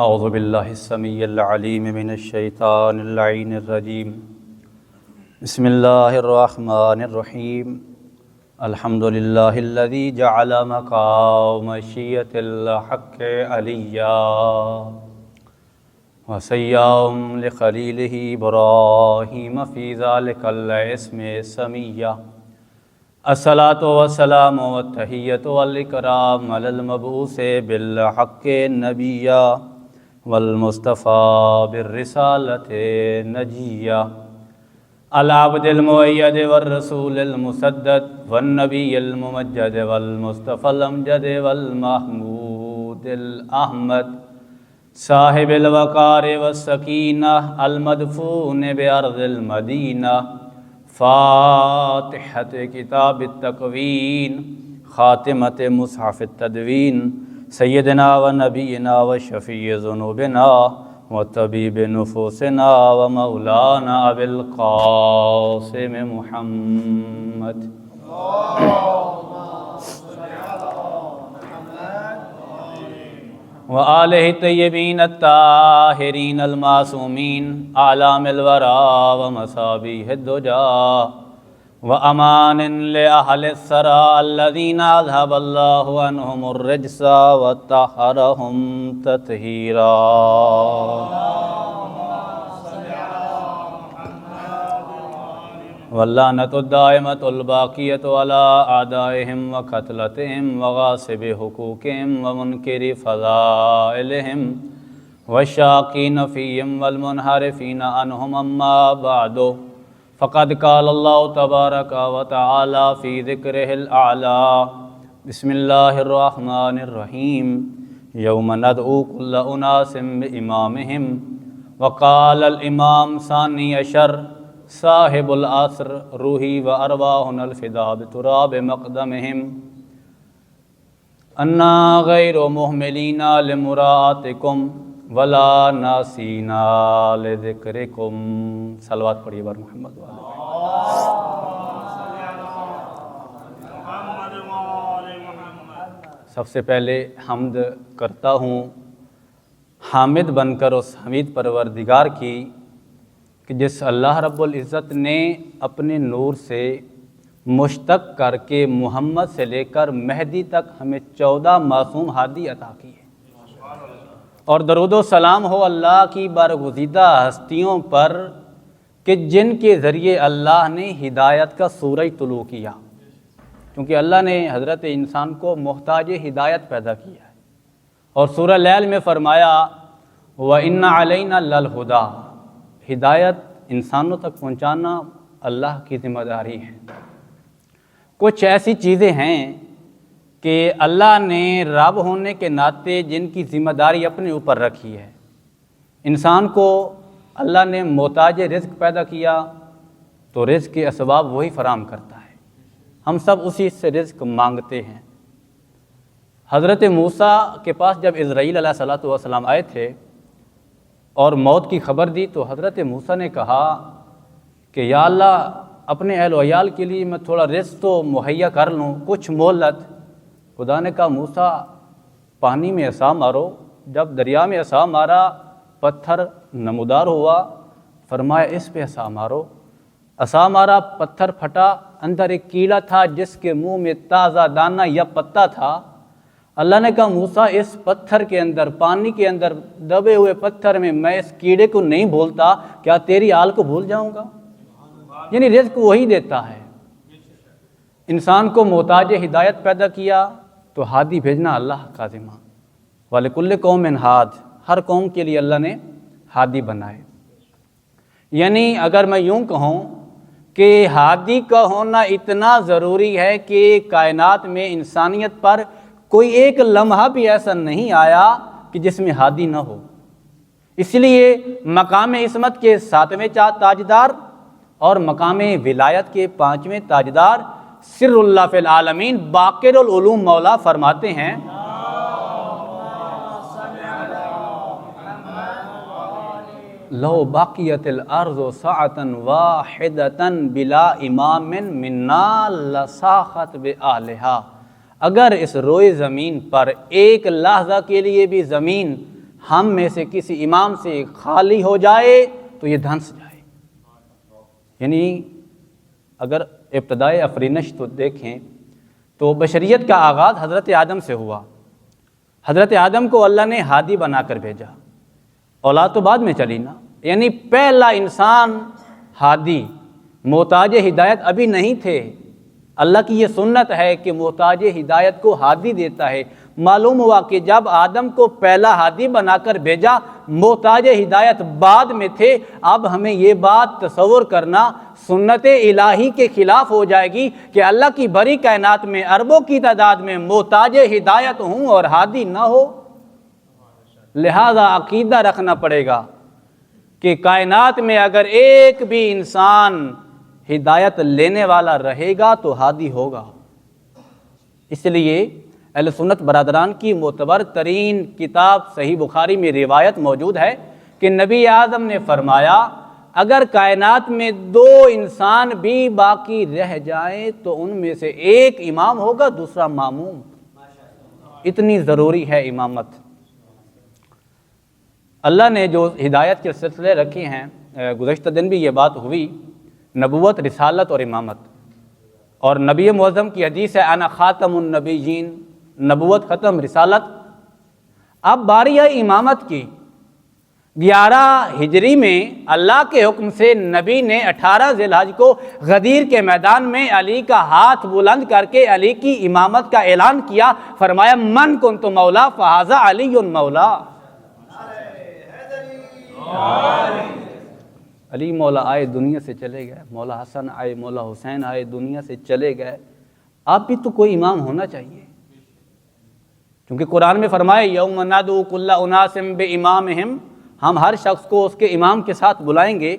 اعوذ باللہ السمیع العلیم من الشیطان اللعین الرجیم بسم اللہ الرحمن الرحیم الحمد للہ الذی جعل مقام مشیۃ الحق علیہ وسیّم لخلیلہ ابراہیم فی ذلک الاسم سمیہ الصلاۃ والسلام والتحیۃ والاکرام علی المبعوث بالحق نبیہ والمصطفیٰ بالرسالۃ نجیہ العبد المؤید والرسول المسدد والنبی الممجد والمصطفى الامجد والمحمود الاحمد صاحب الوقار والسکینہ المدفون بارض المدینہ فاتحۃ کتاب التکوین خاتمۃ مصحف التدوین سیدنا و نبینا و شفیع ذنوبنا و طبیب نفوسنا و مولانا ابی القاسم محمد و آلہ الطیبین الطاہرین المعصومین اعلام الورا و مصابیح الدجا وَأَمَانٍ لِأَهْلِ الثَّرَى الَّذِينَ أَذْهَبَ اللَّهُ عَنْهُمُ الرِّجْسَ وَطَهَّرَهُمْ تَطْهِيرًا وَاللَّعْنَةُ الدَّائِمَةُ الْبَاقِيَةُ عَلَىٰ أَعْدَائِهِمْ وَقَتْلَتِهِمْ وَغَاصِبِ حُقُوقِهِمْ وَمُنكِرِ فَضَائِلِهِمْ وَالشَّاقِينَ فِيهِمْ وَالْمُنْحَرِفِينَ عَنْهُمْ أَمَّا بَعْدُ فقد قال اللہ تبارک و تعالی فی ذکرہ الاعلی بسم اللہ الرحمن الرحیم یوم ندعو کل اناس بامامہم وقال الامام ثانی عشر صاحب العصر روحی و ارواحنا الفداء بتراب مقدمہم انا غیر محملین لمراعاتکم ولا ناسینا لذکرکم صلوات پڑھیے بار محمد سب سے پہلے حمد کرتا ہوں حامد بن کر اس حمید پروردگار کی کہ جس اللہ رب العزت نے اپنے نور سے مشتق کر کے محمد سے لے کر مہدی تک ہمیں 14 معصوم ہادی عطا کی ہے، اور درود و سلام ہو اللہ کی برگزیدہ ہستیوں پر کہ جن کے ذریعے اللہ نے ہدایت کا سورج طلوع کیا، کیونکہ اللہ نے حضرت انسان کو محتاج ہدایت پیدا کیا ہے، اور سورہ لیل میں فرمایا وَإِنَّ عَلَيْنَا لَلْهُدَىٰ، ہدایت انسانوں تک پہنچانا اللہ کی ذمہ داری ہے۔ کچھ ایسی چیزیں ہیں کہ اللہ نے رب ہونے کے ناطے جن کی ذمہ داری اپنے اوپر رکھی ہے۔ انسان کو اللہ نے محتاج رزق پیدا کیا تو رزق کے اسباب وہی فراہم کرتا ہے، ہم سب اسی سے رزق مانگتے ہیں۔ حضرت موسیٰ کے پاس جب اسرائیل علیہ السلام آئے تھے اور موت کی خبر دی تو حضرت موسیٰ نے کہا کہ یا اللہ اپنے اہل و عیال کے لیے میں تھوڑا رزق تو مہیا کر لوں، کچھ مہلت۔ خدا نے کہا موسیٰ پانی میں عصا مارو، جب دریا میں عصا مارا پتھر نمودار ہوا، فرمایا اس پہ عصا مارو، عصا مارا پتھر پھٹا، اندر ایک کیڑا تھا جس کے منہ میں تازہ دانہ یا پتا تھا۔ اللہ نے کہا موسیٰ اس پتھر کے اندر، پانی کے اندر دبے ہوئے پتھر میں اس کیڑے کو نہیں بھولتا، کیا تیری آل کو بھول جاؤں گا؟ یعنی رزق وہی دیتا ہے۔ انسان کو محتاج ہدایت پیدا کیا تو ہادی بھیجنا اللہ کا ذمہ۔ وَلِكُلِّ قَوْمٍ ہاد، ہر قوم کے لیے اللہ نے ہادی بنائے۔ یعنی اگر میں یوں کہوں کہ ہادی کا ہونا اتنا ضروری ہے کہ کائنات میں انسانیت پر کوئی ایک لمحہ بھی ایسا نہیں آیا کہ جس میں ہادی نہ ہو۔ اس لیے مقام عصمت کے 7ویں تاجدار اور مقام ولایت کے 5ویں تاجدار سر اللہ فی العالمین باقر العلوم مولا فرماتے ہیں لو باقیت الارض ساعة واحدة بلا امام منا لساخت بآلہا، اگر اس روئے زمین پر ایک لحظہ کے لیے بھی زمین ہم میں سے کسی امام سے خالی ہو جائے تو یہ دھنس جائے۔ یعنی اگر ابتدائے افرینش تو دیکھیں تو بشریت کا آغاز حضرت آدم سے ہوا۔ حضرت آدم کو اللہ نے ہادی بنا کر بھیجا، اولاد تو بعد میں چلی نا، یعنی پہلا انسان ہادی، محتاج ہدایت ابھی نہیں تھے۔ اللہ کی یہ سنت ہے کہ محتاج ہدایت کو ہادی دیتا ہے۔ معلوم ہوا کہ جب آدم کو پہلا ہادی بنا کر بھیجا، محتاج ہدایت بعد میں تھے۔ اب ہمیں یہ بات تصور کرنا سنت الہی کے خلاف ہو جائے گی کہ اللہ کی بڑی کائنات میں اربوں کی تعداد میں محتاج ہدایت ہوں اور ہادی نہ ہو۔ لہذا عقیدہ رکھنا پڑے گا کہ کائنات میں اگر ایک بھی انسان ہدایت لینے والا رہے گا تو ہادی ہوگا۔ اس لیے اہل سنت برادران کی معتبر ترین کتاب صحیح بخاری میں روایت موجود ہے کہ نبی اعظم نے فرمایا اگر کائنات میں 2 انسان بھی باقی رہ جائیں تو ان میں سے ایک امام ہوگا، دوسرا ماموم۔ اتنی ضروری ہے امامت۔ اللہ نے جو ہدایت کے سلسلے رکھے ہیں، گزشتہ دن بھی یہ بات ہوئی، نبوت، رسالت اور امامت، اور نبی معظم کی حدیث ہے انا خاتم النبیین، نبوت ختم، رسالت۔ اب باری ہے امامت کی۔ 11 ہجری میں اللہ کے حکم سے نبی نے 18 ذی الحج کو غدیر کے میدان میں علی کا ہاتھ بلند کر کے علی کی امامت کا اعلان کیا۔ فرمایا من کنت مولا فہذا علی مولا۔ علی مولا آئے دنیا سے چلے گئے، مولا حسن آئے، مولا حسین آئے دنیا سے چلے گئے، آپ بھی تو کوئی امام ہونا چاہیے، کیونکہ قرآن میں فرمایا یوم ندعو کل اناس بامامہم، ہم ہر شخص کو اس کے امام کے ساتھ بلائیں گے۔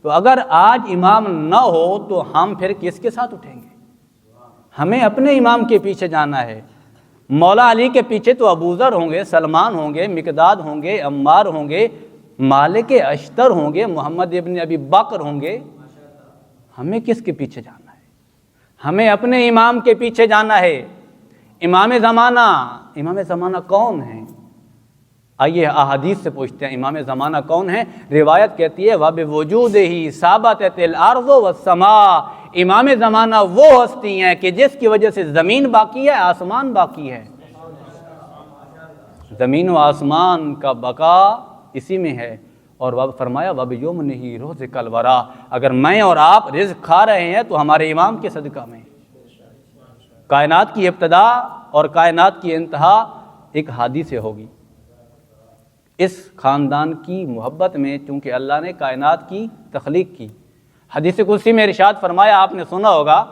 تو اگر آج امام نہ ہو تو ہم پھر کس کے ساتھ اٹھیں گے؟ ہمیں اپنے امام کے پیچھے جانا ہے۔ مولا علی کے پیچھے تو ابوذر ہوں گے، سلمان ہوں گے، مقداد ہوں گے، عمار ہوں گے، مالک اشتر ہوں گے، محمد ابن ابی بکر ہوں گے۔ ہمیں کس کے پیچھے جانا ہے؟ ہمیں اپنے امام کے پیچھے جانا ہے۔ امام زمانہ کون ہیں؟ آئیے احادیث سے پوچھتے ہیں امام زمانہ کون ہیں۔ روایت کہتی ہے وَبِوُجُودِهِ ثَابَتَتِ الْأَرْضُ وَالسَّمَاءُ، امام زمانہ وہ ہستی ہیں کہ جس کی وجہ سے زمین باقی ہے، آسمان باقی ہے۔ زمین و آسمان کا بقا اسی میں ہے۔ اور فرمایا وَبِيُمْنِهِ رُزِقَ الْوَرَىٰ، اگر میں اور آپ رزق کھا رہے ہیں تو ہمارے امام کے صدقہ میں۔ کائنات کی ابتدا اور کائنات کی انتہا ایک ہادی سے ہوگی۔ اس خاندان کی محبت میں چونکہ اللہ نے کائنات کی تخلیق کی، حدیث قدسی میں ارشاد فرمایا، آپ نے سنا ہوگا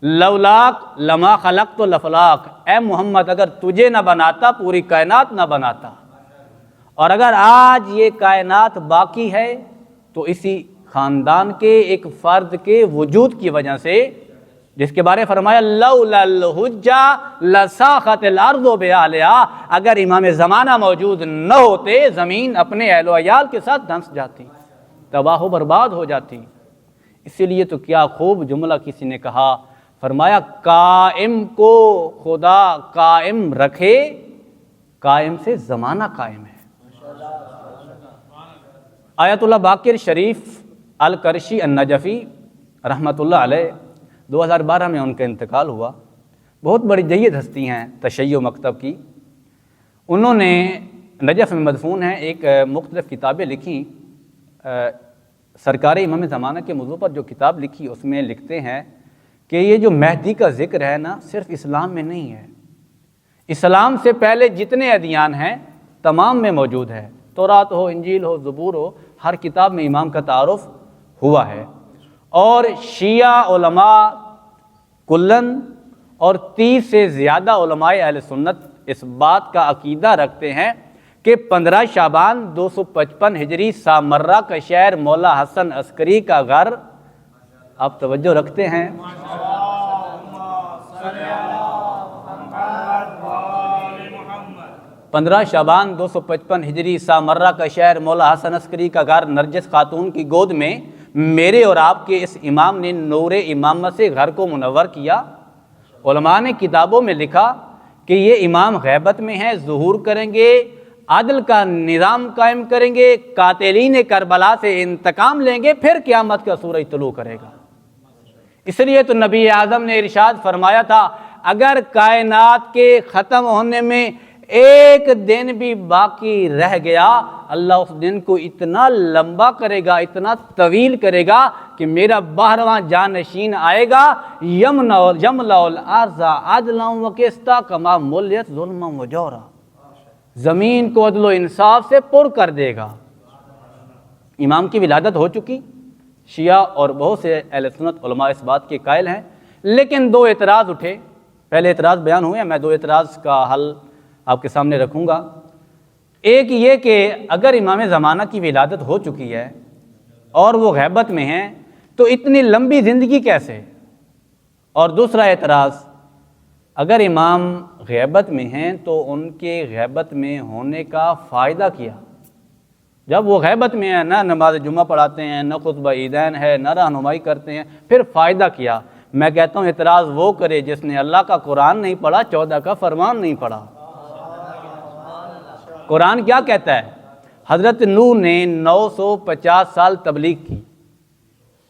لولاک لما خلقت الافلاک، اے محمد اگر تجھے نہ بناتا پوری کائنات نہ بناتا۔ اور اگر آج یہ کائنات باقی ہے تو اسی خاندان کے ایک فرد کے وجود کی وجہ سے، جس کے بارے فرمایا لولا الحجہ لساخت الارض بأہلہا، اگر امام زمانہ موجود نہ ہوتے زمین اپنے اہل و عیال کے ساتھ دھنس جاتی، تباہ و برباد ہو جاتی۔ اسی لیے تو کیا خوب جملہ کسی نے کہا، فرمایا قائم کو خدا قائم رکھے، قائم سے زمانہ قائم ہے۔ آیت اللہ باقر شریف القرشی النجفی رحمۃ اللہ علیہ، 2012 میں ان کا انتقال ہوا۔ بہت بڑی جید ہستی ہیں تشیع مکتب کی۔ انہوں نے نجف میں مدفون ہیں، ایک مختلف کتابیں لکھیں۔ سرکار امام زمانہ کے موضوع پر جو کتاب لکھی اس میں لکھتے ہیں کہ یہ جو مہدی کا ذکر ہے نا، صرف اسلام میں نہیں ہے، اسلام سے پہلے جتنے ادیان ہیں تمام میں موجود ہے۔ تورات ہو، انجیل ہو، زبور ہو، ہر کتاب میں امام کا تعارف ہوا ہے۔ اور شیعہ علماء کلن اور 30 سے زیادہ علماء اہل سنت اس بات کا عقیدہ رکھتے ہیں کہ 15 شعبان 255 ہجری سامرہ کا شہر مولا حسن عسکری کا گھر، آپ توجہ رکھتے ہیں، 15 شعبان 255 ہجری سامرہ کا شہر مولا حسن عسکری کا گھر نرجس خاتون کی گود میں میرے اور آپ کے اس امام نے نور امامت سے گھر کو منور کیا۔ علماء نے کتابوں میں لکھا کہ یہ امام غیبت میں ہیں، ظہور کریں گے عدل کا نظام قائم کریں گے، قاتلین کربلا سے انتقام لیں گے، پھر قیامت کا سورج طلوع کرے گا۔ اس لیے تو نبی اعظم نے ارشاد فرمایا تھا، اگر کائنات کے ختم ہونے میں ایک دن بھی باقی رہ گیا، اللہ اس دن کو اتنا لمبا کرے گا، اتنا طویل کرے گا کہ میرا 12واں جانشین آئے گا، یملأ الارض عدلا وقسطا کما ملیت ظلما وجورا، زمین کو عدل و انصاف سے پر کر دے گا۔ امام کی ولادت ہو چکی، شیعہ اور بہت سے اہل سنت علماء اس بات کے قائل ہیں، لیکن دو اعتراض اٹھے۔ پہلے اعتراض بیان ہوئے، میں دو اعتراض کا حل آپ کے سامنے رکھوں گا۔ ایک یہ کہ اگر امام زمانہ کی ولادت ہو چکی ہے اور وہ غیبت میں ہیں تو اتنی لمبی زندگی کیسے؟ اور دوسرا اعتراض، اگر امام غیبت میں ہیں تو ان کے غیبت میں ہونے کا فائدہ کیا؟ جب وہ غیبت میں ہیں، نہ نماز جمعہ پڑھاتے ہیں، نہ خطبہ عیدین ہے، نہ رہنمائی کرتے ہیں، پھر فائدہ کیا؟ میں کہتا ہوں اعتراض وہ کرے جس نے اللہ کا قرآن نہیں پڑھا، 14 کا فرمان نہیں پڑھا۔ قرآن کیا کہتا ہے؟ حضرت نوح نے 950 سال تبلیغ کی۔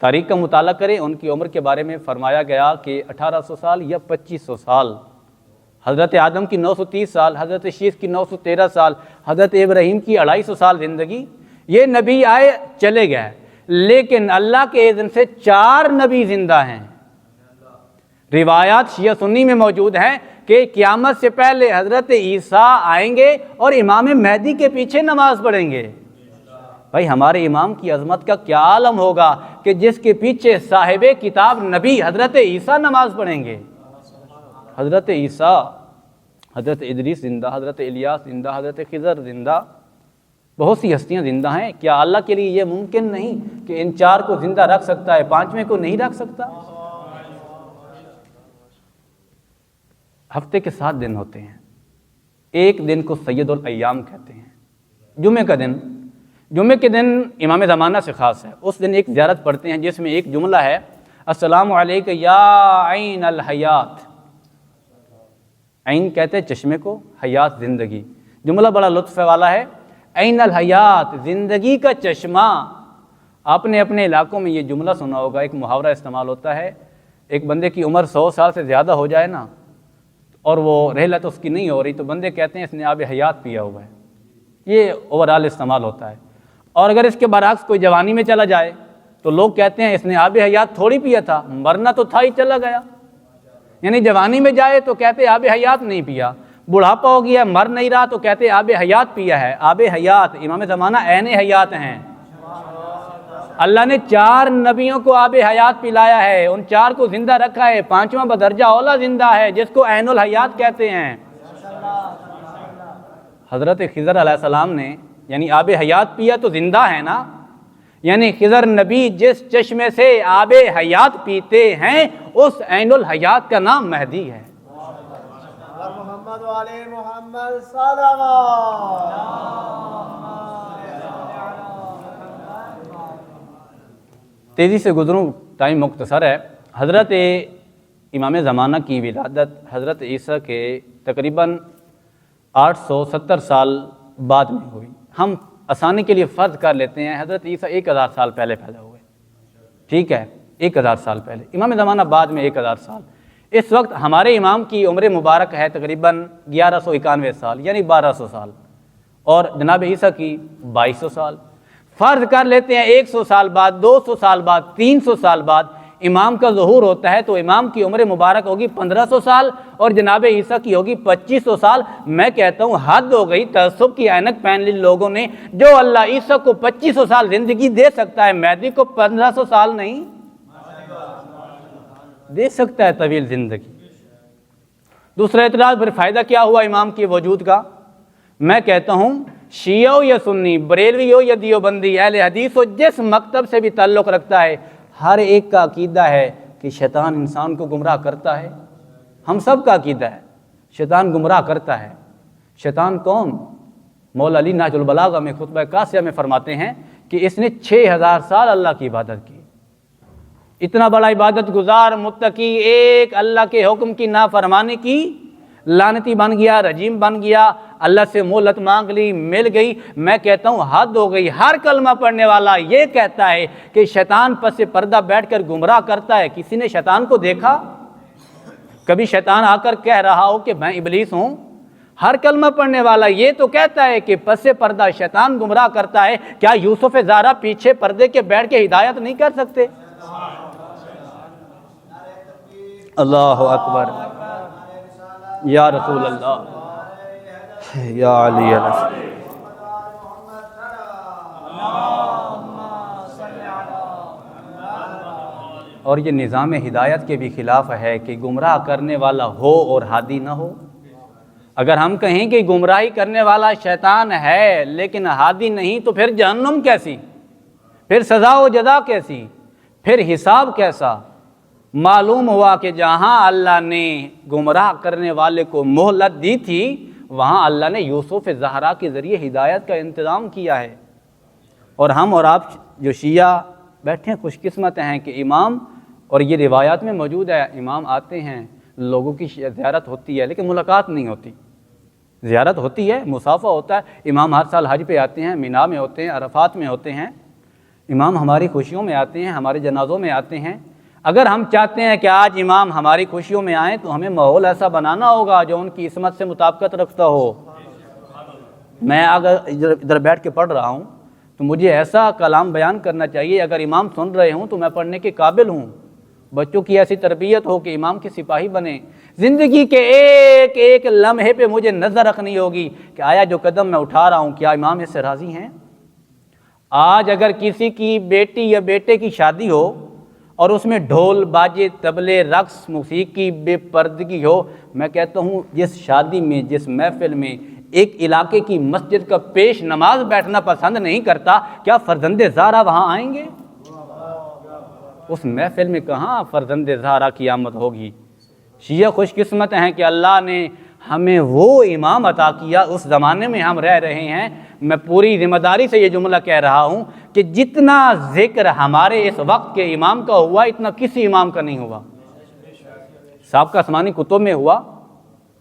تاریخ کا مطالعہ کریں، ان کی عمر کے بارے میں فرمایا گیا کہ 1800 سال یا 2500 سال۔ حضرت آدم کی 930 سال، حضرت شیث کی 913 سال، حضرت ابراہیم کی 250 سال زندگی۔ یہ نبی آئے چلے گئے، لیکن اللہ کے اذن سے 4 نبی زندہ ہیں۔ روایات شیعہ سنی میں موجود ہیں کہ قیامت سے پہلے حضرت عیسیٰ آئیں گے اور امام مہدی کے پیچھے نماز پڑھیں گے۔ بھائی ہمارے امام کی عظمت کا کیا عالم ہوگا کہ جس کے پیچھے صاحب کتاب نبی حضرت عیسیٰ نماز پڑھیں گے۔ حضرت عیسیٰ، حضرت ادریس زندہ، حضرت الیاس زندہ، حضرت خضر زندہ، بہت سی ہستیاں زندہ ہیں۔ کیا اللہ کے لیے یہ ممکن نہیں کہ ان 4 کو زندہ رکھ سکتا ہے، 5ویں کو نہیں رکھ سکتا؟ ہفتے کے 7 دن ہوتے ہیں، ایک دن کو سید الایام کہتے ہیں۔ جمعے کے دن امام زمانہ سے خاص ہے، اس دن ایک زیارت پڑھتے ہیں جس میں ایک جملہ ہے، السلام علیک یا عین الحیات۔ عین کہتے ہیں چشمے کو، حیات زندگی۔ جملہ بڑا لطف والا ہے، عین الحیات، زندگی کا چشمہ۔ آپ نے اپنے علاقوں میں یہ جملہ سنا ہوگا، ایک محاورہ استعمال ہوتا ہے، ایک بندے کی عمر 100 سال سے زیادہ ہو جائے نا اور وہ رحلت اس کی نہیں ہو رہی تو بندے کہتے ہیں اس نے آب حیات پیا ہوا ہے۔ یہ اوورال استعمال ہوتا ہے۔ اور اگر اس کے برعکس کوئی جوانی میں چلا جائے تو لوگ کہتے ہیں اس نے آب حیات تھوڑی پیا تھا، مرنا تو تھا ہی چلا گیا۔ یعنی جوانی میں جائے تو کہتے آب حیات نہیں پیا، بڑھاپا ہو گیا مر نہیں رہا تو کہتے آب حیات پیا ہے۔ آب حیات امام زمانہ عین حیات ہیں۔ اللہ نے 4 نبیوں کو آب حیات پلایا ہے، ان 4 کو زندہ رکھا ہے، 5واں بدرجہ اولا زندہ ہے جس کو عین الحیات کہتے ہیں۔ حضرت خضر علیہ السلام نے یعنی آب حیات پیا تو زندہ ہے نا، یعنی خضر نبی جس چشمے سے آب حیات پیتے ہیں اس عین الحیات کا نام مہدی ہے۔ محمد والے محمد صلوات۔ تیزی سے گزروں، ٹائم مختصر ہے۔ حضرت امام زمانہ کی ولادت حضرت عیسیٰ کے تقریباً 870 سال بعد میں ہوئی۔ ہم آسانی کے لیے فرض کر لیتے ہیں حضرت عیسیٰ 1000 سال پہلے پیدا ہوئے، ٹھیک ہے، 1000 سال پہلے، امام زمانہ بعد میں 1000 سال۔ اس وقت ہمارے امام کی عمر مبارک ہے تقریباً 1191 سال یعنی 1200 سال، اور جناب عیسیٰ کی 2200 سال۔ فرض کر لیتے ہیں 100 سال بعد، 200 سال بعد، 300 سال بعد امام کا ظہور ہوتا ہے تو امام کی عمر مبارک ہوگی 1500 سال اور جناب عیسیٰ کی ہوگی 2500 سال۔ میں کہتا ہوں حد ہو گئی، تعصب کی عینک پہن لی لوگوں نے۔ جو اللہ عیسیٰ کو 2500 سال زندگی دے سکتا ہے، مہدی کو 1500 سال نہیں دے سکتا ہے طویل زندگی۔ دوسرا اعتراض، پھر فائدہ کیا ہوا امام کے وجود کا؟ میں کہتا ہوں شیعہ ہو یا سنی، بریلوی ہو یا دیوبندی، اہل حدیث ہو، جس مکتب سے بھی تعلق رکھتا ہے، ہر ایک کا عقیدہ ہے کہ شیطان انسان کو گمراہ کرتا ہے۔ ہم سب کا عقیدہ ہے شیطان گمراہ کرتا ہے۔ شیطان کون؟ مولا علی نہج البلاغہ میں خطبہ قاسیہ میں فرماتے ہیں کہ اس نے 6000 سال اللہ کی عبادت کی۔ اتنا بڑا عبادت گزار متقی ایک اللہ کے حکم کی نافرمانی کی لعنتی بن گیا، رجیم بن گیا۔ اللہ سے مہلت مانگ لی, مل گئی. میں کہتا ہوں حد ہو گئی. ہر کلمہ پڑھنے والا یہ کہتا ہے کہ شیطان پس پردہ بیٹھ کر گمراہ کرتا ہے. کسی نے شیطان کو دیکھا؟ کبھی شیطان آ کر کہہ رہا ہو کہ میں ابلیس ہوں؟ ہر کلمہ پڑھنے والا یہ تو کہتا ہے کہ پس پردہ شیطان گمراہ کرتا ہے. کیا یوسف زہرا پیچھے پردے کے بیٹھ کے ہدایت نہیں کر سکتے؟ اللہ اکبر, یا رسول اللہ, یا علی السلام. اور یہ نظام ہدایت کے بھی خلاف ہے کہ گمراہ کرنے والا ہو اور ہادی نہ ہو. اگر ہم کہیں کہ گمراہی کرنے والا شیطان ہے لیکن ہادی نہیں, تو پھر جہنم کیسی, پھر سزا و جزا کیسی, پھر حساب کیسا؟ معلوم ہوا کہ جہاں اللہ نے گمراہ کرنے والے کو مہلت دی تھی, وہاں اللہ نے یوسف زہرا کے ذریعے ہدایت کا انتظام کیا ہے. اور ہم اور آپ جو شیعہ بیٹھے ہیں خوش قسمت ہیں کہ امام, اور یہ روایات میں موجود ہے, امام آتے ہیں, لوگوں کی زیارت ہوتی ہے لیکن ملاقات نہیں ہوتی. زیارت ہوتی ہے, مصافحہ ہوتا ہے. امام ہر سال حج پہ آتے ہیں, مینا میں ہوتے ہیں, عرفات میں ہوتے ہیں. امام ہماری خوشیوں میں آتے ہیں, ہمارے جنازوں میں آتے ہیں. اگر ہم چاہتے ہیں کہ آج امام ہماری خوشیوں میں آئیں تو ہمیں ماحول ایسا بنانا ہوگا جو ان کی عصمت سے مطابقت رکھتا ہو. میں اگر ادھر بیٹھ کے پڑھ رہا ہوں تو مجھے ایسا کلام بیان کرنا چاہیے, اگر امام سن رہے ہوں تو میں پڑھنے کے قابل ہوں. بچوں کی ایسی تربیت ہو کہ امام کے سپاہی بنے. زندگی کے ایک ایک لمحے پہ مجھے نظر رکھنی ہوگی کہ آیا جو قدم میں اٹھا رہا ہوں کیا امام اس سے راضی ہیں. آج اگر کسی کی بیٹی یا بیٹے کی شادی ہو اور اس میں ڈھول باجے طبلے رقص موسیقی بے پردگی ہو, میں کہتا ہوں جس شادی میں جس محفل میں ایک علاقے کی مسجد کا پیش نماز بیٹھنا پسند نہیں کرتا, کیا فرزند زہرا وہاں آئیں گے؟ اس محفل میں کہاں فرزند زہرا کی آمد ہوگی. شیعہ خوش قسمت ہیں کہ اللہ نے ہمیں وہ امام عطا کیا. اس زمانے میں ہم رہ رہے ہیں. میں پوری ذمہ داری سے یہ جملہ کہہ رہا ہوں کہ جتنا ذکر ہمارے اس وقت کے امام کا ہوا اتنا کسی امام کا نہیں ہوا. سابقہ آسمانی کتب میں ہوا,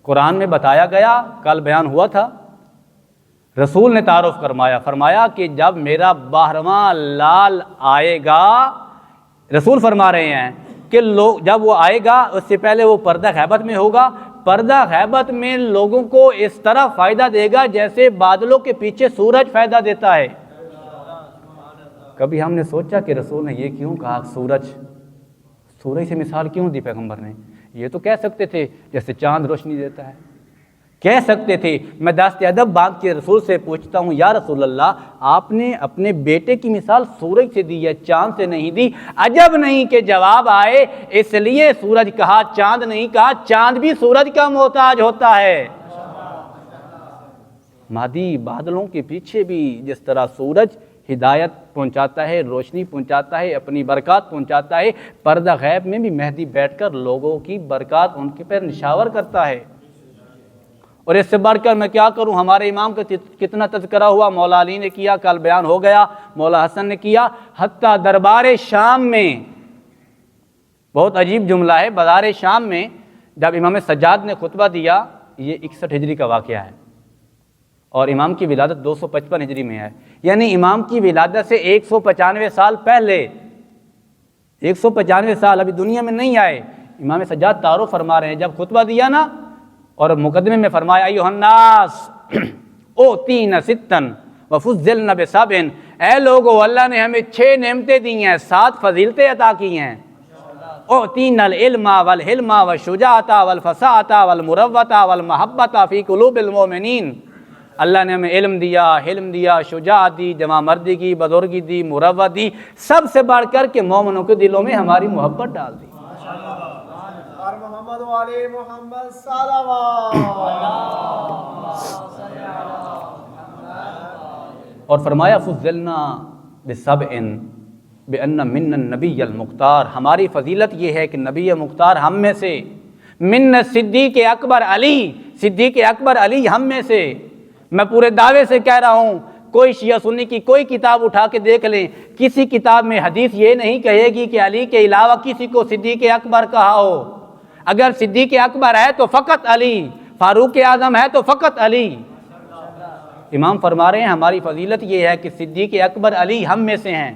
قرآن میں بتایا گیا, کل بیان ہوا تھا. رسول نے تعارف فرمایا کہ جب میرا 12واں لال آئے گا, رسول فرما رہے ہیں کہ جب وہ آئے گا اس سے پہلے وہ پردہ غیبت میں ہوگا. پردہ غیبت میں لوگوں کو اس طرح فائدہ دے گا جیسے بادلوں کے پیچھے سورج فائدہ دیتا ہے. کبھی ہم نے سوچا کہ رسول نے یہ کیوں کہا سورج سے مثال کیوں دی پیغمبر نے؟ یہ تو کہہ سکتے تھے جیسے چاند روشنی دیتا ہے, کہہ سکتے تھے. میں دست ادب باندھ کے رسول سے پوچھتا ہوں, یا رسول اللہ آپ نے اپنے بیٹے کی مثال سورج سے دی ہے, چاند سے نہیں دی. عجب نہیں کہ جواب آئے اس لیے سورج کہا, چاند نہیں کہا. چاند بھی سورج کا محتاج ہوتا ہے. مادی بادلوں کے پیچھے بھی جس طرح سورج ہدایت پہنچاتا ہے, روشنی پہنچاتا ہے, اپنی برکات پہنچاتا ہے, پردہ غیب میں بھی مہدی بیٹھ کر لوگوں کی برکات ان کے پر نشاور کرتا ہے. اور اس سے بڑھ کر میں کیا کروں, ہمارے امام کا کتنا تذکرہ ہوا. مولا علی نے کیا, کل بیان ہو گیا, مولا حسن نے کیا. حتیٰ دربار شام میں بہت عجیب جملہ ہے. بازار شام میں جب امام سجاد نے خطبہ دیا, یہ 61 ہجری کا واقعہ ہے اور امام کی ولادت 255 ہجری میں ہے. یعنی امام کی ولادت سے 195 سال پہلے, 195 سال ابھی دنیا میں نہیں آئے. امام سجاد تعارف فرما رہے ہیں. جب خطبہ دیا نا اور مقدمے میں فرمایا ایھا الناس اوتینا ستن وفضلنا بسبع, اے لوگو اللہ نے ہمیں 6 نعمتیں دی ہیں, 7 فضیلتیں عطا کی ہیں. اوتینا العلم والحلم والشجاعۃ والفصاحۃ والمروۃ والمحبۃ فی قلوب المؤمنین. اللہ نے ہمیں علم دیا, حلم دیا, شجاعت دی, جوان مردی کی, بزرگی دی, مروت دی, سب سے بڑھ کر کے مومنوں کے دلوں میں ہماری محبت ڈال دی. اور محمد والی محمد صلوات. اور فرمایا فضلنا بسبع بأن من النبی المختار, ہماری فضیلت یہ ہے کہ نبی مختار ہم میں سے, من صدیق اکبر علی, صدیق اکبر علی ہم میں سے. میں پورے دعوے سے کہہ رہا ہوں, کوئی شیعہ سنی کی کوئی کتاب اٹھا کے دیکھ لیں, کسی کتاب میں حدیث یہ نہیں کہے گی کہ علی کے علاوہ کسی کو صدیق اکبر کہا ہو. اگر صدیق اکبر ہے تو فقط علی, فاروق اعظم ہے تو فقط علی. امام فرما رہے ہیں ہماری فضیلت یہ ہے کہ صدیق اکبر علی ہم میں سے ہیں،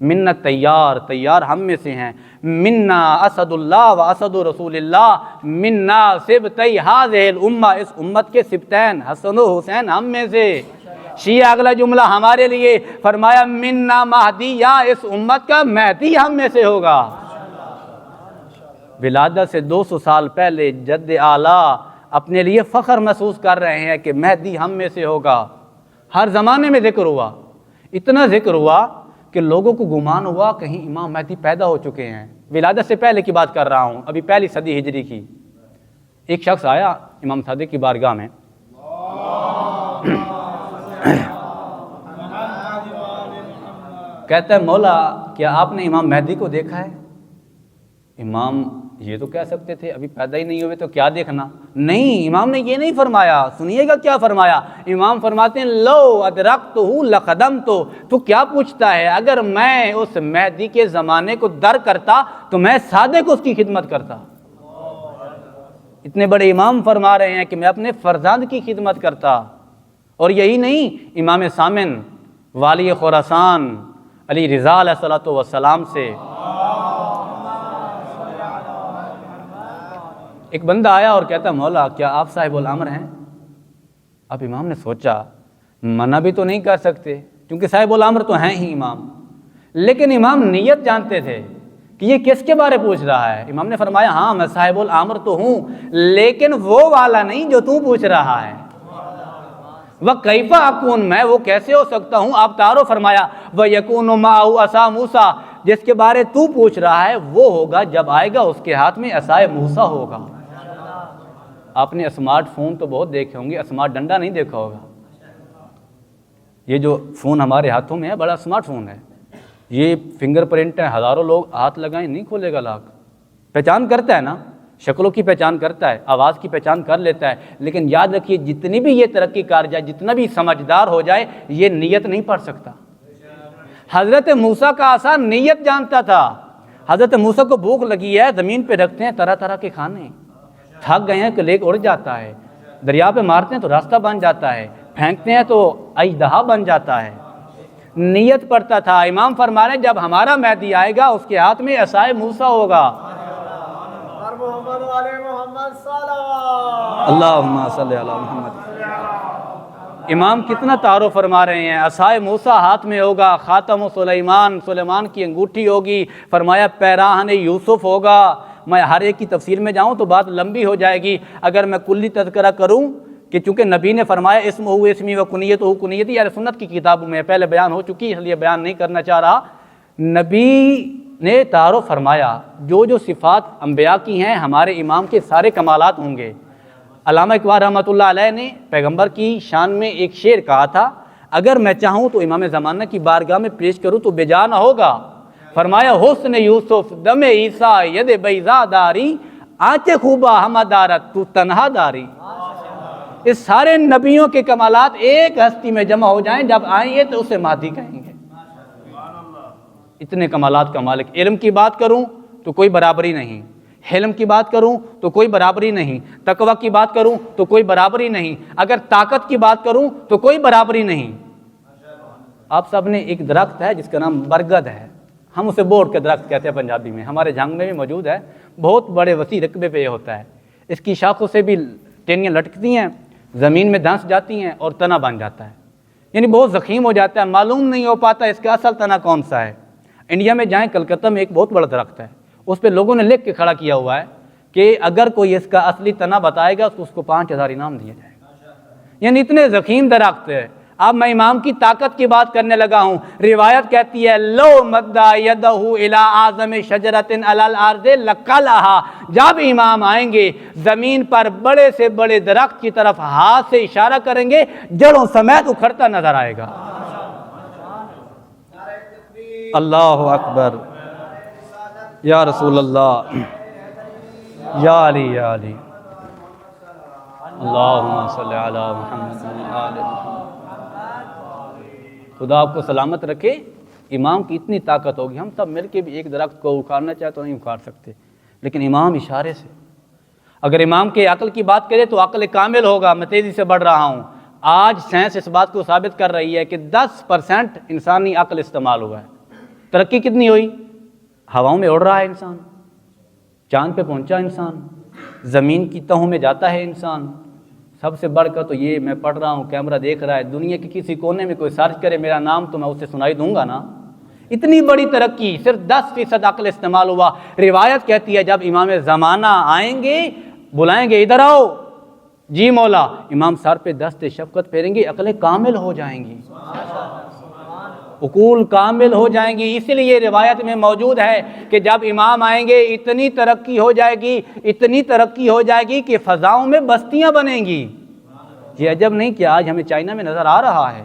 منا تیار ہم میں سے ہیں، منا اسد اللہ و اسد رسول اللہ، منا سبطی ہذہ الامہ، اس امت کے سبتین حسن و حسین ہم میں سے۔ شیعہ اگلا جملہ ہمارے لیے فرمایا منا مہدی، یا اس امت کا مہدی ہم میں سے ہوگا۔ ولادت سے 200 سال پہلے جد اعلیٰ اپنے لیے فخر محسوس کر رہے ہیں کہ مہدی ہم میں سے ہوگا۔ ہر زمانے میں ذکر ہوا، اتنا ذکر ہوا کہ لوگوں کو گمان ہوا کہیں امام مہدی پیدا ہو چکے ہیں۔ ولادت سے پہلے کی بات کر رہا ہوں، ابھی پہلی صدی ہجری کی۔ ایک شخص آیا امام صادق کی بارگاہ میں، کہتا ہے مولا کیا آپ نے امام مہدی کو دیکھا ہے؟ امام یہ تو کہہ سکتے تھے ابھی پیدا ہی نہیں ہوئے تو کیا دیکھنا؟ نہیں، امام نے یہ نہیں فرمایا، سنیے گا کیا فرمایا۔ امام فرماتے ہیں لو ادرکتہ لقدمت، تو کیا پوچھتا ہے اگر میں اس مہدی کے زمانے کو در کرتا تو میں صادق اس کی خدمت کرتا۔ اتنے بڑے امام فرما رہے ہیں کہ میں اپنے فرزند کی خدمت کرتا۔ اور یہی نہیں، امام سامن والی خراسان علی رضا علیہ الصلوۃ والسلام سے ایک بندہ آیا اور کہتا مولا کیا آپ صاحب الامر ہیں؟ اب امام نے سوچا منع بھی تو نہیں کر سکتے کیونکہ صاحب الامر تو ہیں ہی امام، لیکن امام نیت جانتے تھے کہ یہ کس کے بارے پوچھ رہا ہے۔ امام نے فرمایا ہاں میں صاحب الامر تو ہوں، لیکن وہ والا نہیں جو تو پوچھ رہا ہے۔ وَكَيْفَ أَكُونُ، میں وہ کیسے ہو سکتا ہوں؟ آپ تعارف فرمایا وَيَكُونُ مَعَهُ عَصَا مُوسَىٰ، جس کے بارے تو پوچھ رہا ہے وہ ہوگا جب آئے گا اس کے ہاتھ میں عصائے موسیٰ ہوگا۔ آپ نے اسمارٹ فون تو بہت دیکھے ہوں گے، اسمارٹ ڈنڈا نہیں دیکھا ہوگا۔ یہ جو فون ہمارے ہاتھوں میں ہے بڑا اسمارٹ فون ہے، یہ فنگر پرنٹ ہے، ہزاروں لوگ ہاتھ لگائیں نہیں کھولے گا لاک۔ پہچان کرتا ہے نا، شکلوں کی پہچان کرتا ہے، آواز کی پہچان کر لیتا ہے، لیکن یاد رکھیے جتنی بھی یہ ترقی کار جائے، جتنا بھی سمجھدار ہو جائے، یہ نیت نہیں پڑھ سکتا۔ حضرت موسیٰ کا عصا نیت جانتا تھا۔ حضرت موسیٰ کو بھوک لگی ہے، زمین پہ رکھتے ہیں طرح طرح کے کھانے، تھک گئے ہیں کہ لیک اڑ جاتا ہے، دریا پہ مارتے ہیں تو راستہ بن جاتا ہے، پھینکتے ہیں تو اژدہا بن جاتا ہے۔ نیت پڑتا تھا۔ امام فرما رہے ہیں جب ہمارا مہدی آئے گا اس کے ہاتھ میں عصائے موسیٰ ہوگا۔ محمد والے محمد صلوات اللہم صلی علی محمد۔ امام کتنا تعارف فرما رہے ہیں، عصائے موسیٰ ہاتھ میں ہوگا، خاتم و سلیمان کی انگوٹھی ہوگی، فرمایا پیراہن یوسف ہوگا۔ میں ہر ایک کی تفسیر میں جاؤں تو بات لمبی ہو جائے گی، اگر میں کلی تذکرہ کروں کہ چونکہ نبی نے فرمایا اسمہ اسمی و کنیتہ کنیتی، اہل سنت کی کتابوں میں پہلے بیان ہو چکی، اس لیے بیان نہیں کرنا چاہ رہا۔ نبی نے تعارف فرمایا جو جو صفات انبیاء کی ہیں ہمارے امام کے سارے کمالات ہوں گے۔ علامہ اقبال رحمۃ اللہ علیہ نے پیغمبر کی شان میں ایک شعر کہا تھا، اگر میں چاہوں تو امام زمانہ کی بارگاہ میں پیش کروں تو بے جا نہ ہوگا۔ فرمایا حسن یوسف دم عیسیٰ ید بیضا داری، آنچ خوبہ ہمہ دارت تو تنہا داری۔ اس سارے نبیوں کے کمالات ایک ہستی میں جمع ہو جائیں، جب آئیں گے تو اسے مہدی کہیں گے۔ اتنے کمالات کا مالک۔ علم کی بات کروں تو کوئی برابری نہیں، حلم کی بات کروں تو کوئی برابری نہیں، تقوی کی بات کروں تو کوئی برابری نہیں، اگر طاقت کی بات کروں تو کوئی برابری نہیں۔ آپ سب نے ایک درخت ہے جس کا نام برگد ہے، ہم اسے بورڈ کے درخت کہتے ہیں پنجابی میں، ہمارے جھنگ میں بھی موجود ہے، بہت بڑے وسیع رقبے پہ یہ ہوتا ہے۔ اس کی شاخوں سے بھی ٹہنیاں لٹکتی ہیں، زمین میں دھنس جاتی ہیں اور تنا بن جاتا ہے، یعنی بہت زخیم ہو جاتا ہے، معلوم نہیں ہو پاتا اس کا اصل تنا کون سا ہے۔ انڈیا میں جائیں کلکتہ میں ایک بہت بڑا درخت ہے، اس پہ لوگوں نے لکھ کے کھڑا کیا ہوا ہے کہ اگر کوئی اس کا اصلی تنا بتائے گا تو اس کو 5000 انعام دیا جائے گا، یعنی اتنے زخیم درخت ہے۔ اب میں امام کی طاقت کی بات کرنے لگا ہوں۔ روایت کہتی ہے لو مدّا یدہ الی اعظم شجرۃ علی الارض لقلعھا، جب امام آئیں گے زمین پر بڑے سے بڑے درخت کی طرف ہاتھ سے اشارہ کریں گے، جڑوں سمیت اکھڑتا نظر آئے گا۔ اللہ اکبر، یا رسول اللہ، یا علی یا علی، اللہم صلی علی محمد و آل محمد۔ خدا آپ کو سلامت رکھے۔ امام کی اتنی طاقت ہوگی، ہم سب مل کے بھی ایک درخت کو اکھاڑنا چاہے تو نہیں اکھاڑ سکتے، لیکن امام اشارے سے۔ اگر امام کے عقل کی بات کرے تو عقل کامل ہوگا، میں تیزی سے بڑھ رہا ہوں، آج سائنس اس بات کو ثابت کر رہی ہے کہ 10% انسانی عقل استعمال ہوا ہے. ترقی کتنی ہوئی؟ ہواؤں میں اڑ رہا ہے انسان، چاند پہ پہنچا انسان، زمین کی تہوں میں جاتا ہے انسان. سب سے بڑھ کر تو یہ میں پڑھ رہا ہوں، کیمرہ دیکھ رہا ہے، دنیا کے کسی کونے میں کوئی سرچ کرے میرا نام تو میں اسے سنائی دوں گا نا. اتنی بڑی ترقی، صرف 10% عقل استعمال ہوا. روایت کہتی ہے جب امام زمانہ آئیں گے بلائیں گے ادھر آؤ، جی مولا، امام سر پہ دست شفقت پھیریں گے، عقلیں کامل ہو جائیں گی، عقول کامل ہو جائیں گی. اسی لیے روایت میں موجود ہے کہ جب امام آئیں گے اتنی ترقی ہو جائے گی، اتنی ترقی ہو جائے گی کہ فضاؤں میں بستیاں بنیں گی. یہ عجب نہیں کہ آج ہمیں چائنا میں نظر آ رہا ہے،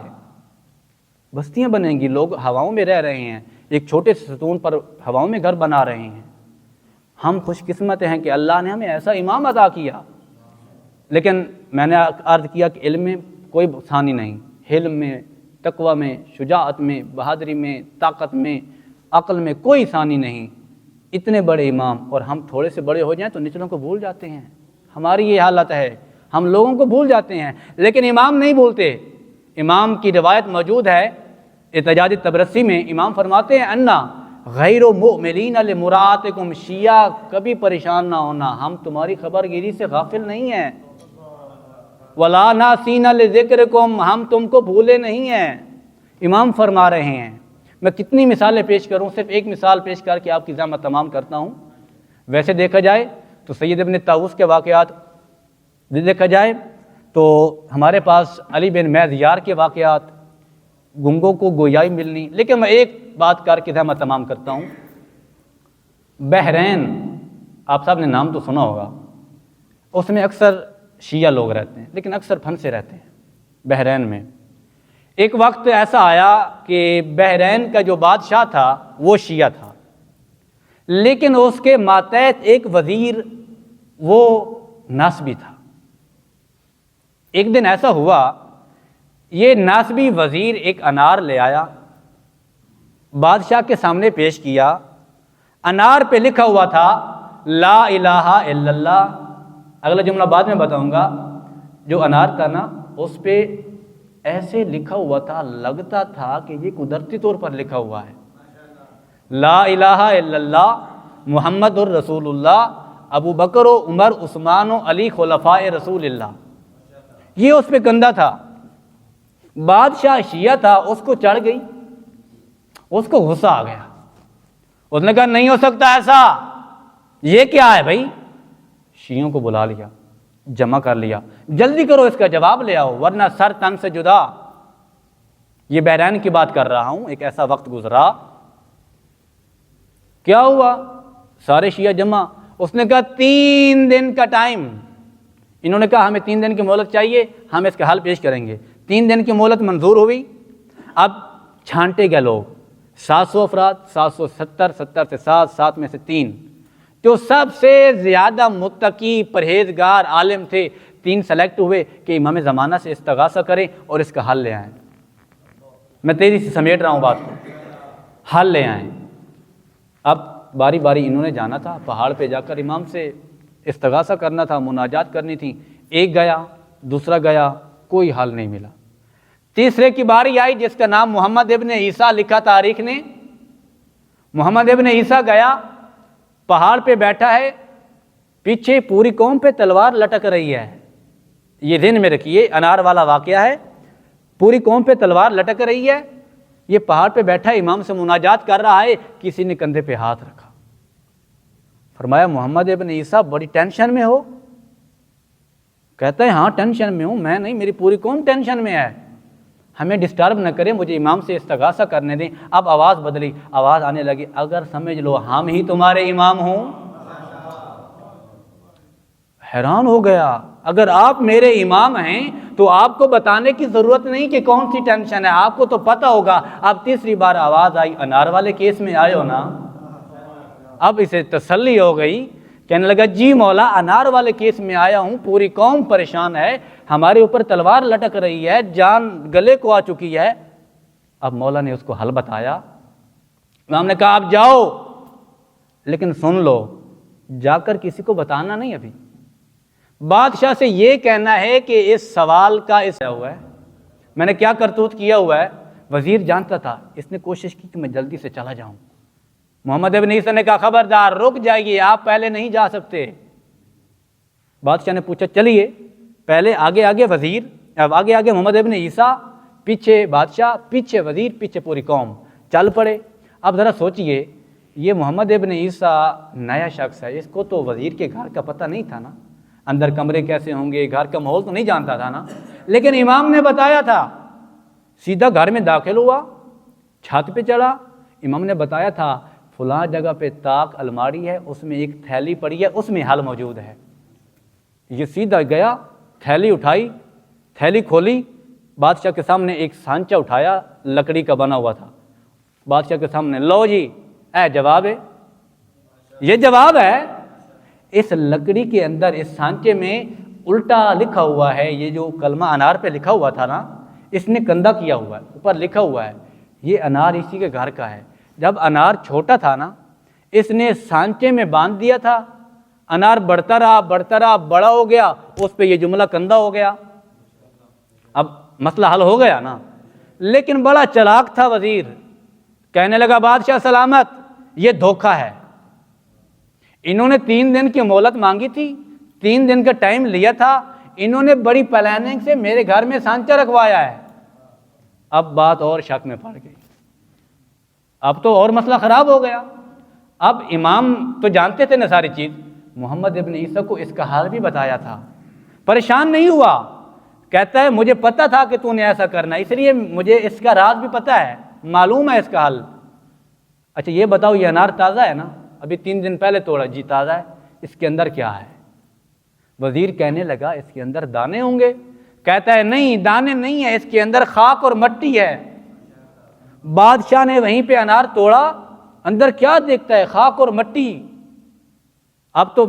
بستیاں بنیں گی، لوگ ہواؤں میں رہ رہے ہیں، ایک چھوٹے سے ستون پر ہواؤں میں گھر بنا رہے ہیں. ہم خوش قسمت ہیں کہ اللہ نے ہمیں ایسا امام عطا کیا. لیکن میں نے عرض کیا کہ علم میں کوئی ثانی نہیں، حلم میں، تقوی میں، شجاعت میں، بہادری میں، طاقت میں، عقل میں کوئی ثانی نہیں. اتنے بڑے امام اور ہم تھوڑے سے بڑے ہو جائیں تو نچلوں کو بھول جاتے ہیں. ہماری یہ حالت ہے، ہم لوگوں کو بھول جاتے ہیں لیکن امام نہیں بھولتے. امام کی روایت موجود ہے احتجاج تبرسی میں، امام فرماتے ہیں انا غیر مؤملین لمراعاتکم، شیعہ کبھی پریشان نہ ہونا، ہم تمہاری خبر گیری سے غافل نہیں ہیں. ولا ناسین لذکرکم، ہم تم کو بھولے نہیں ہیں. امام فرما رہے ہیں. میں کتنی مثالیں پیش کروں، صرف ایک مثال پیش کر کے آپ کی زحمت تمام کرتا ہوں. ویسے دیکھا جائے تو سید ابن طاووس کے واقعات دیکھا جائے تو ہمارے پاس علی بن میز یار کے واقعات، گنگوں کو گویائی ملنی. لیکن میں ایک بات کر کے زحمت تمام کرتا ہوں. بحرین، آپ صاحب نے نام تو سنا ہوگا، اس میں اکثر شیعہ لوگ رہتے ہیں لیکن اکثر پھنسے رہتے ہیں. بحرین میں ایک وقت ایسا آیا کہ بحرین کا جو بادشاہ تھا وہ شیعہ تھا، لیکن اس کے ماتحت ایک وزیر وہ ناسبی تھا. ایک دن ایسا ہوا، یہ ناسبی وزیر ایک انار لے آیا، بادشاہ کے سامنے پیش کیا. انار پہ لکھا ہوا تھا لا الہ الا اللہ. اگلا جملہ بعد میں بتاؤں گا. جو انار تھا نا اس پہ ایسے لکھا ہوا تھا، لگتا تھا کہ یہ قدرتی طور پر لکھا ہوا ہے، لا الہ الا اللہ محمد الرسول اللہ ابو بکر و عمر عثمان و علی خلفاء رسول اللہ. یہ اس پہ گندا تھا. بادشاہ شیعہ تھا، اس کو چڑھ گئی، اس کو غصہ آ گیا. اس نے کہا نہیں ہو سکتا ایسا، یہ کیا ہے بھائی؟ شیعوں کو بلا لیا، جمع کر لیا، جلدی کرو اس کا جواب لے آؤ ورنہ سر تن سے جدا. یہ بحرین کی بات کر رہا ہوں، ایک ایسا وقت گزرا. کیا ہوا؟ سارے شیعہ جمع. اس نے کہا 3 دن کا ٹائم. انہوں نے کہا ہمیں 3 دن کی مہلت چاہیے، ہم اس کا حل پیش کریں گے. 3 دن کی مہلت منظور ہوئی. اب چھانٹے گئے لوگ، 700 افراد، 770، 70 سے 7 میں سے 3 جو سب سے زیادہ متقی پرہیزگار عالم تھے، 3 سلیکٹ ہوئے کہ امام زمانہ سے استغاثہ کریں اور اس کا حل لے آئیں. میں تیزی سے سمیٹ رہا ہوں بات کو. حل لے آئیں. اب باری باری انہوں نے جانا تھا، پہاڑ پہ جا کر امام سے استغاثہ کرنا تھا، مناجات کرنی تھی. ایک گیا، دوسرا گیا، کوئی حل نہیں ملا. تیسرے کی باری آئی جس کا نام محمد ابن عیسیٰ لکھا تاریخ نے. محمد ابن عیسیٰ گیا، پہاڑ پہ بیٹھا ہے، پیچھے پوری قوم پہ تلوار لٹک رہی ہے. یہ ذہن میں رکھیے، انار والا واقعہ ہے. پوری قوم پہ تلوار لٹک رہی ہے، یہ پہاڑ پہ بیٹھا امام سے مناجات کر رہا ہے. کسی نے کندھے پہ ہاتھ رکھا. فرمایا محمد ابن عیسیٰ بڑی ٹینشن میں ہو؟ کہتا ہے ہاں ٹینشن میں ہوں. میں نہیں، میری پوری قوم ٹینشن میں ہے. ہمیں ڈسٹرب نہ کرے، مجھے امام سے استغاثہ کرنے دیں. اب آواز بدلی، آواز آنے لگی اگر سمجھ لو ہم ہی تمہارے امام ہوں. حیران ہو گیا. اگر آپ میرے امام ہیں تو آپ کو بتانے کی ضرورت نہیں کہ کون سی ٹینشن ہے، آپ کو تو پتہ ہوگا. اب تیسری بار آواز آئی انار والے کیس میں آئے ہو نا. اب اسے تسلی ہو گئی، کہنے لگا جی مولا انار والے کیس میں آیا ہوں، پوری قوم پریشان ہے، ہمارے اوپر تلوار لٹک رہی ہے، جان گلے کو آ چکی ہے. اب مولا نے اس کو حل بتایا. امام نے کہا آپ جاؤ، لیکن سن لو، جا کر کسی کو بتانا نہیں. ابھی بادشاہ سے یہ کہنا ہے کہ اس سوال کا اس ہوا ہے، میں نے کیا کرتوت کیا ہوا ہے۔ وزیر جانتا تھا، اس نے کوشش کی کہ میں جلدی سے چلا جاؤں۔ محمد ابن عیسیٰ نے کہا خبردار رک جائیے، آپ پہلے نہیں جا سکتے۔ بادشاہ نے پوچھا چلیے، پہلے آگے آگے وزیر، اب آگے آگے محمد ابن عیسیٰ، پیچھے بادشاہ، پیچھے وزیر، پیچھے پوری قوم، چل پڑے۔ اب ذرا سوچئے، یہ محمد ابن عیسیٰ نیا شخص ہے، اس کو تو وزیر کے گھر کا پتہ نہیں تھا نا، اندر کمرے کیسے ہوں گے، گھر کا ماحول تو نہیں جانتا تھا نا، لیکن امام نے بتایا تھا۔ سیدھا گھر میں داخل ہوا، چھت پہ چڑھا، امام نے بتایا تھا فلاں جگہ پہ طاق الماری ہے، اس میں ایک تھیلی پڑی ہے، اس میں حل موجود ہے۔ یہ سیدھا گیا، تھیلی اٹھائی، تھیلی کھولی، بادشاہ کے سامنے ایک سانچہ اٹھایا، لکڑی کا بنا ہوا تھا، بادشاہ کے سامنے، لو جی اے جواب ہے، یہ جواب ہے۔ اس لکڑی کے اندر اس سانچے میں الٹا لکھا ہوا ہے، یہ جو کلمہ انار پہ لکھا ہوا تھا نا، اس نے کندہ کیا ہوا ہے، اوپر لکھا ہوا ہے یہ انار اسی کے گھر کا ہے۔ جب انار چھوٹا تھا نا، اس نے سانچے میں باندھ دیا تھا، انار بڑھتا رہا بڑھتا رہا، بڑا ہو گیا، اس پہ یہ جملہ کندہ ہو گیا۔ اب مسئلہ حل ہو گیا نا، لیکن بڑا چلاک تھا وزیر، کہنے لگا بادشاہ سلامت، یہ دھوکہ ہے۔ انہوں نے 3 دن کی مہلت مانگی تھی، 3 دن کا ٹائم لیا تھا، انہوں نے بڑی پلاننگ سے میرے گھر میں سانچہ رکھوایا ہے۔ اب بات اور شک میں پڑ گئی، اب تو اور مسئلہ خراب ہو گیا۔ اب امام تو جانتے تھے نا ساری چیز، محمد ابن عیسیٰ کو اس کا حال بھی بتایا تھا، پریشان نہیں ہوا، کہتا ہے مجھے پتا تھا کہ تو نے ایسا کرنا، اس لیے مجھے اس کا راز بھی پتا ہے، معلوم ہے اس کا حل۔ اچھا یہ بتاؤ یہ انار تازہ ہے نا؟ ابھی 3 دن پہلے توڑا، جی تازہ ہے، اس کے اندر کیا ہے؟ وزیر کہنے لگا اس کے اندر دانے ہوں گے، کہتا ہے نہیں دانے نہیں ہے، اس کے اندر خاک اور مٹی ہے۔ بادشاہ نے وہیں پہ انار توڑا، اندر کیا دیکھتا ہے؟ خاک اور مٹی۔ اب تو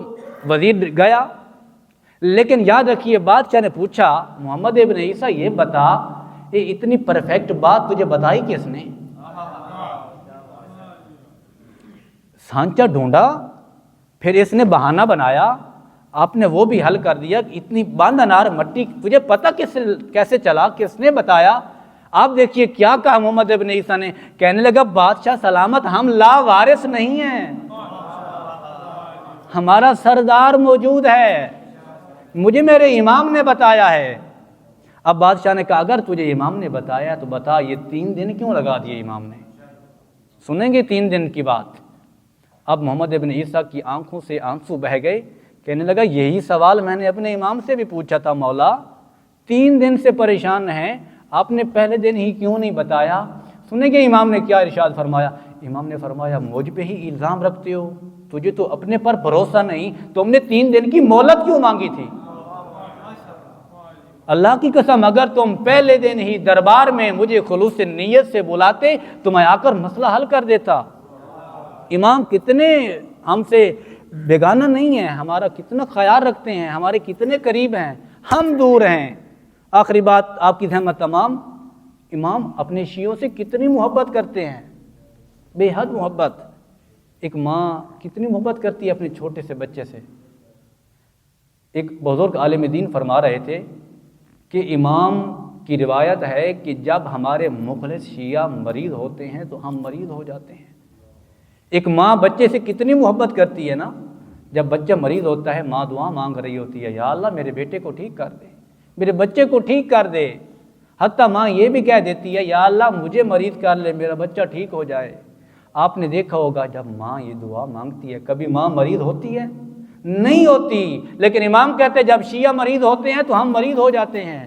وزیر گیا، لیکن یاد رکھیے بادشاہ نے پوچھا محمد ابن عیسیٰ یہ بتا، یہ اتنی پرفیکٹ بات تجھے بتائی کس نے؟ سانچہ ڈھونڈا، پھر اس نے بہانہ بنایا، آپ نے وہ بھی حل کر دیا، اتنی باندھ انار مٹی تجھے پتہ کیسے چلا، کس نے بتایا؟ آپ دیکھیے کیا کہا محمد ابن عیسیٰ نے، کہنے لگا بادشاہ سلامت ہم لا وارث نہیں ہیں، ہمارا سردار موجود ہے، مجھے میرے امام نے بتایا ہے۔ اب بادشاہ نے کہا اگر تجھے امام نے بتایا تو بتا یہ 3 دن کیوں لگا دیے امام نے؟ سنیں گے 3 دن کی بات۔ اب محمد ابن عیسیٰ کی آنکھوں سے آنسو بہہ گئے، کہنے لگا یہی سوال میں نے اپنے امام سے بھی پوچھا تھا مولا، 3 دن سے پریشان ہیں، آپ نے پہلے دن ہی کیوں نہیں بتایا؟ سنیں گے امام نے کیا ارشاد فرمایا؟ امام نے فرمایا مجھ پہ ہی الزام رکھتے ہو، تجھے تو اپنے پر بھروسہ نہیں، تم نے 3 دن کی مہلت کیوں مانگی تھی؟ اللہ کی قسم اگر تم پہلے دن ہی دربار میں مجھے خلوص نیت سے بلاتے تو میں آ کر مسئلہ حل کر دیتا۔ امام کتنے ہم سے بیگانہ نہیں ہیں، ہمارا کتنا خیال رکھتے ہیں، ہمارے کتنے قریب ہیں، ہم دور ہیں۔ آخری بات آپ کی زحمت تمام، امام اپنے شیعوں سے کتنی محبت کرتے ہیں، بے حد محبت۔ ایک ماں کتنی محبت کرتی ہے اپنے چھوٹے سے بچے سے۔ ایک بزرگ عالم دین فرما رہے تھے کہ امام کی روایت ہے کہ جب ہمارے مخلص شیعہ مریض ہوتے ہیں تو ہم مریض ہو جاتے ہیں۔ ایک ماں بچے سے کتنی محبت کرتی ہے نا، جب بچہ مریض ہوتا ہے ماں دعا مانگ رہی ہوتی ہے یا اللہ میرے بیٹے کو ٹھیک کر دے، میرے بچے کو ٹھیک کر دے، حتیٰ ماں یہ بھی کہہ دیتی ہے یا اللہ مجھے مریض کر لے، میرا بچہ ٹھیک ہو جائے۔ آپ نے دیکھا ہوگا جب ماں یہ دعا مانگتی ہے کبھی ماں مریض ہوتی ہے؟ نہیں ہوتی، لیکن امام کہتے ہیں جب شیعہ مریض ہوتے ہیں تو ہم مریض ہو جاتے ہیں۔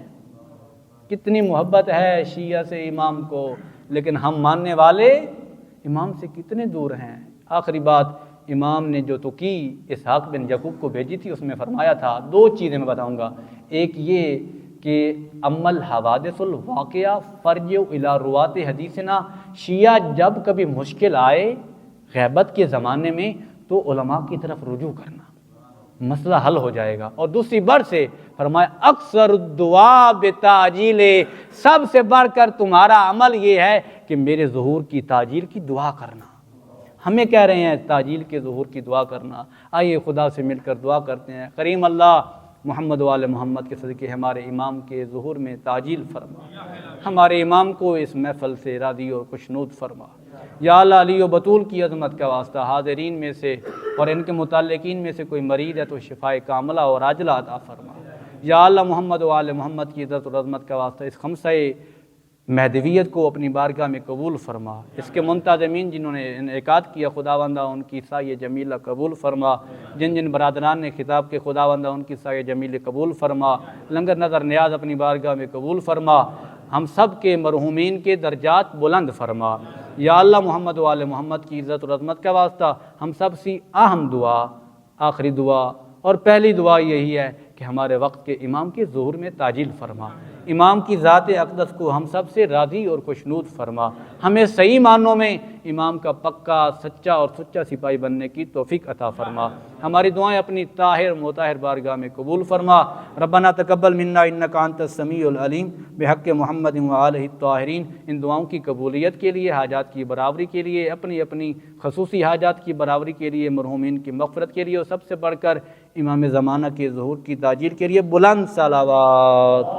کتنی محبت ہے شیعہ سے امام کو، لیکن ہم ماننے والے امام سے کتنے دور ہیں۔ آخری بات امام نے جو تو کی اسحاق بن یعقوب کو بھیجی تھی، اس میں فرمایا تھا 2 چیزیں میں بتاؤں گا، ایک یہ کہ امل حوادث الواقعہ فرجع الی روات حدیثنا، شیعہ جب کبھی مشکل آئے غیبت کے زمانے میں تو علماء کی طرف رجوع کرنا، مسئلہ حل ہو جائے گا۔ اور دوسری بڑھ سے فرمایا اکثر الدعاء بتعجیل، سب سے بڑھ کر تمہارا عمل یہ ہے کہ میرے ظہور کی تاجیل کی دعا کرنا۔ ہمیں کہہ رہے ہیں تاجیل کے ظہور کی دعا کرنا، آئیے خدا سے مل کر دعا کرتے ہیں۔ کریم اللہ محمد وآل محمد کے صدقے ہمارے امام کے ظہور میں تعجیل فرما، ہمارے امام کو اس محفل سے راضی اور خوشنود فرما۔ یا اللہ علی و بطول کی عظمت کا واسطہ حاضرین میں سے اور ان کے متعلقین میں سے کوئی مریض ہے تو شفائے کاملہ اور عاجلہ عطا فرما۔ یا اللہ محمد وآل محمد کی عزت اور عظمت کا واسطہ اس خمسہ مہدویت کو اپنی بارگاہ میں قبول فرما۔ اس کے منتظمین جنہوں نے انعقاد کیا خداوندہ ان کی سایہ جمیلہ قبول فرما، جن جن برادران نے خطاب کے خداوندہ ان کی سایہ جمیل قبول فرما، لنگر نظر نیاز اپنی بارگاہ میں قبول فرما، ہم سب کے مرحومین کے درجات بلند فرما۔ یا اللہ محمد وآل محمد کی عزت اور عظمت کا واسطہ ہم سب سے اہم دعا، آخری دعا اور پہلی دعا یہی ہے کہ ہمارے وقت کے امام کے ظہور میں تعجیل فرما، امام کی ذات اقدس کو ہم سب سے راضی اور خوشنود فرما، ہمیں صحیح معنوں میں امام کا پکا سچا اور سچا سپاہی بننے کی توفیق عطا فرما۔ ہماری دعائیں اپنی طاہر مطہر بارگاہ میں قبول فرما۔ ربنا تقبل منا انک انت السمیع العلیم بحق محمد وآلہ الطاہرین۔ ان دعاؤں کی قبولیت کے لیے، حاجات کی برابری کے لیے، اپنی اپنی خصوصی حاجات کی برابری کے لیے، مرحومین کی مغفرت کے لیے اور سب سے بڑھ کر امام زمانہ کے ظہور کی تعجیل کے لیے بلند صلوات۔